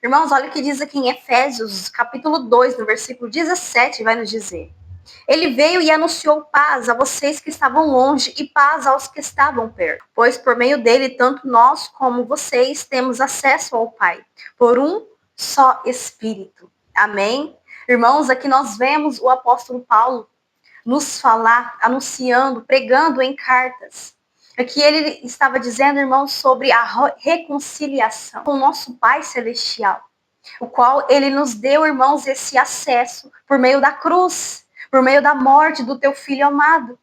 Irmãos, olha o que diz aqui em Efésios, capítulo 2, no versículo 17, vai nos dizer. Ele veio e anunciou paz a vocês que estavam longe e paz aos que estavam perto. Pois por meio dele, tanto nós como vocês temos acesso ao Pai, por um só Espírito. Amém? Irmãos, aqui nós vemos o apóstolo Paulo nos falar, anunciando, pregando em cartas. Aqui ele estava dizendo, irmãos, sobre a reconciliação com o nosso Pai Celestial, o qual ele nos deu, irmãos, esse acesso por meio da cruz, por meio da morte do teu filho amado.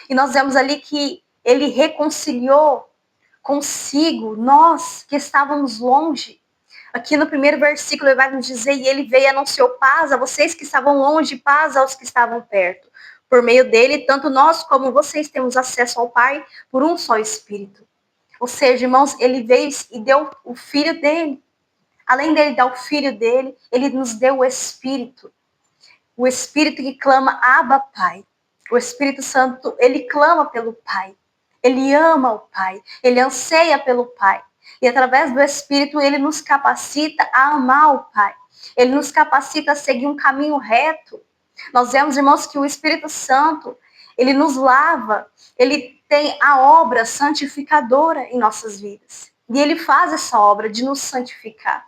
E nós vemos ali que ele reconciliou consigo nós que estávamos longe. Aqui no primeiro versículo ele vai nos dizer, e ele veio e anunciou paz a vocês que estavam longe, paz aos que estavam perto. Por meio dele, tanto nós como vocês temos acesso ao Pai por um só Espírito. Ou seja, irmãos, ele veio e deu o Filho dele. Além dele dar o Filho dele, ele nos deu o Espírito. O Espírito que clama, Abba, Pai. O Espírito Santo, ele clama pelo Pai. Ele ama o Pai. Ele anseia pelo Pai. E através do Espírito, ele nos capacita a amar o Pai. Ele nos capacita a seguir um caminho reto. Nós vemos, irmãos, que o Espírito Santo, ele nos lava. Ele tem a obra santificadora em nossas vidas. E ele faz essa obra de nos santificar.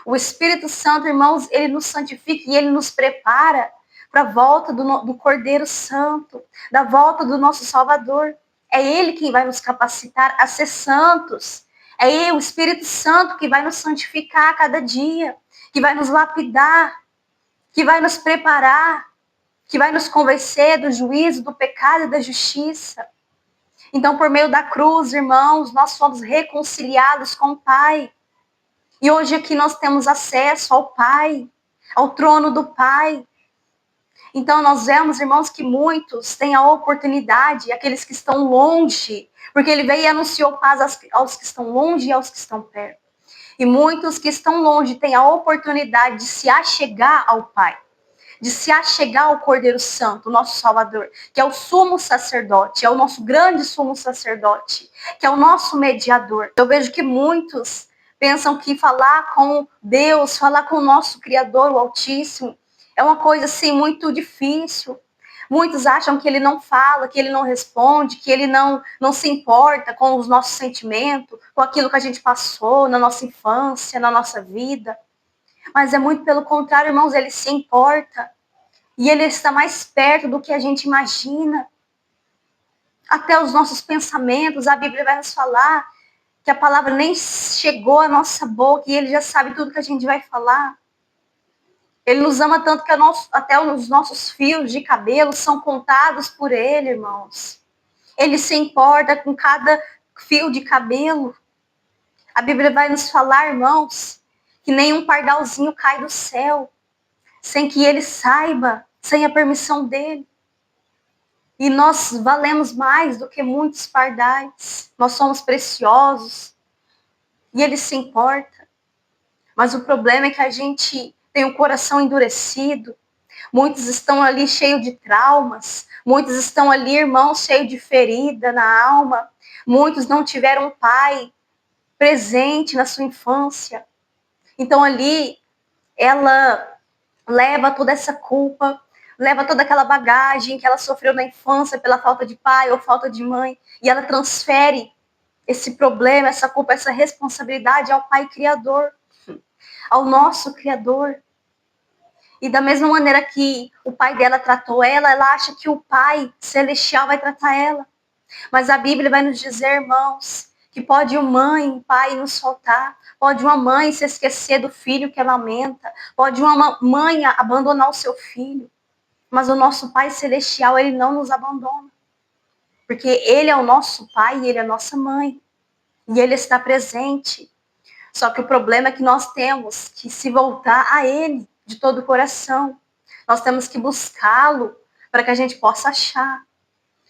O Espírito Santo, irmãos, ele nos santifica e ele nos prepara para a volta do Cordeiro Santo, da volta do nosso Salvador. É ele quem vai nos capacitar a ser santos. É ele, o Espírito Santo, que vai nos santificar a cada dia, que vai nos lapidar, que vai nos preparar, que vai nos convencer do juízo, do pecado e da justiça. Então, por meio da cruz, irmãos, nós somos reconciliados com o Pai. E hoje aqui nós temos acesso ao Pai, ao trono do Pai. Então nós vemos, irmãos, que muitos têm a oportunidade, aqueles que estão longe, porque ele veio e anunciou paz aos que estão longe e aos que estão perto. E muitos que estão longe têm a oportunidade de se achegar ao Pai, de se achegar ao Cordeiro Santo, nosso Salvador, que é o sumo sacerdote, é o nosso grande sumo sacerdote, que é o nosso mediador. Eu vejo que muitos pensam que falar com Deus, falar com o nosso Criador, o Altíssimo, é uma coisa assim muito difícil. Muitos acham que ele não fala, que ele não responde, que ele não se importa com os nossos sentimentos, com aquilo que a gente passou na nossa infância, na nossa vida. Mas é muito pelo contrário, irmãos, ele se importa. E ele está mais perto do que a gente imagina. Até os nossos pensamentos, a Bíblia vai nos falar que a palavra nem chegou à nossa boca e ele já sabe tudo que a gente vai falar. Ele nos ama tanto que até os nossos fios de cabelo são contados por ele, irmãos. Ele se importa com cada fio de cabelo. A Bíblia vai nos falar, irmãos, que nenhum pardalzinho cai do céu sem que ele saiba, sem a permissão dele. E nós valemos mais do que muitos pardais. Nós somos preciosos. E ele se importa. Mas o problema é que a gente tem o coração endurecido. Muitos estão ali cheios de traumas. Muitos estão ali, irmãos, cheios de ferida na alma. Muitos não tiveram um pai presente na sua infância. Então ali, ela leva toda essa culpa, leva toda aquela bagagem que ela sofreu na infância pela falta de pai ou falta de mãe, e ela transfere esse problema, essa culpa, essa responsabilidade ao Pai Criador, ao nosso Criador. E da mesma maneira que o pai dela tratou ela, ela acha que o Pai Celestial vai tratar ela. Mas a Bíblia vai nos dizer, irmãos, que pode uma mãe, um pai nos faltar, pode uma mãe se esquecer do filho que amamenta, pode uma mãe abandonar o seu filho, mas o nosso Pai Celestial, ele não nos abandona, porque ele é o nosso pai e ele é a nossa mãe, e ele está presente. Só que o problema é que nós temos que se voltar a ele de todo o coração, nós temos que buscá-lo para que a gente possa achar.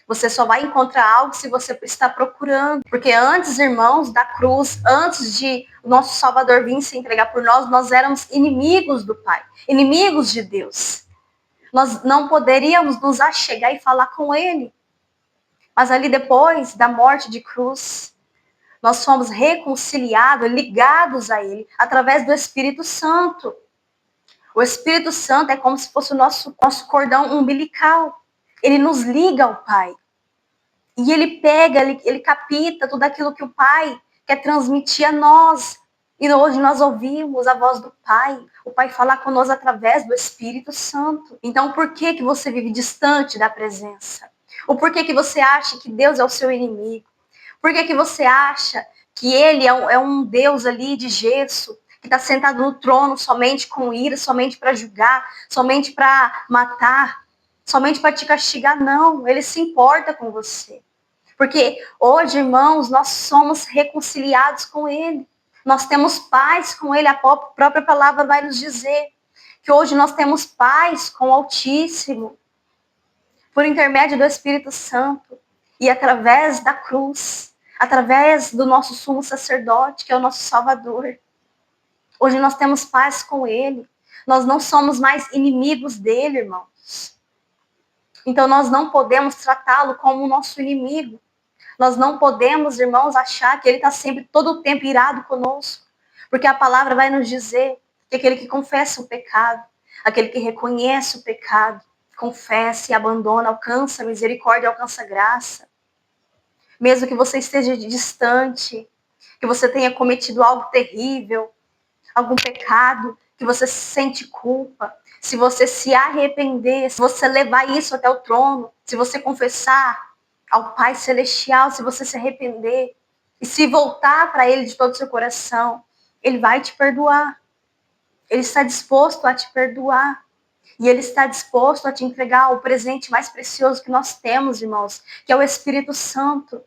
Você só vai encontrar algo se você está procurando. Porque antes, irmãos, da cruz, antes de o nosso Salvador vir se entregar por nós, nós éramos inimigos do Pai, inimigos de Deus. Nós não poderíamos nos achegar e falar com Ele. Mas ali depois da morte de cruz, Nós somos reconciliados, ligados a Ele, através do Espírito Santo. O Espírito Santo é como se fosse o nosso cordão umbilical. Ele nos liga ao Pai. E ele pega, ele capta tudo aquilo que o Pai quer transmitir a nós. E hoje nós ouvimos a voz do Pai. O Pai falar conosco através do Espírito Santo. Então por que que você vive distante da presença? Ou por que que você acha que Deus é o seu inimigo? Por que que você acha que Ele é um Deus ali de gesso, que está sentado no trono somente com ira, somente para julgar, somente para matar, somente para te castigar? Não, Ele se importa com você. Porque hoje, irmãos, nós somos reconciliados com Ele. Nós temos paz com Ele. A própria palavra vai nos dizer que hoje nós temos paz com o Altíssimo, por intermédio do Espírito Santo e através da cruz, através do nosso sumo sacerdote, que é o nosso Salvador. Hoje nós temos paz com Ele. Nós não somos mais inimigos dele, irmãos. Então nós não podemos tratá-lo como o nosso inimigo. Nós não podemos, irmãos, achar que Ele está sempre, todo o tempo, irado conosco. Porque a palavra vai nos dizer que aquele que confessa o pecado, aquele que reconhece o pecado, confessa e abandona, alcança misericórdia, alcança graça. Mesmo que você esteja distante, que você tenha cometido algo terrível, algum pecado, que você sente culpa, se você se arrepender, se você levar isso até o trono, se você confessar ao Pai Celestial, se você se arrepender e se voltar para Ele de todo o seu coração, Ele vai te perdoar. Ele está disposto a te perdoar. E Ele está disposto a te entregar o presente mais precioso que nós temos, irmãos, que é o Espírito Santo.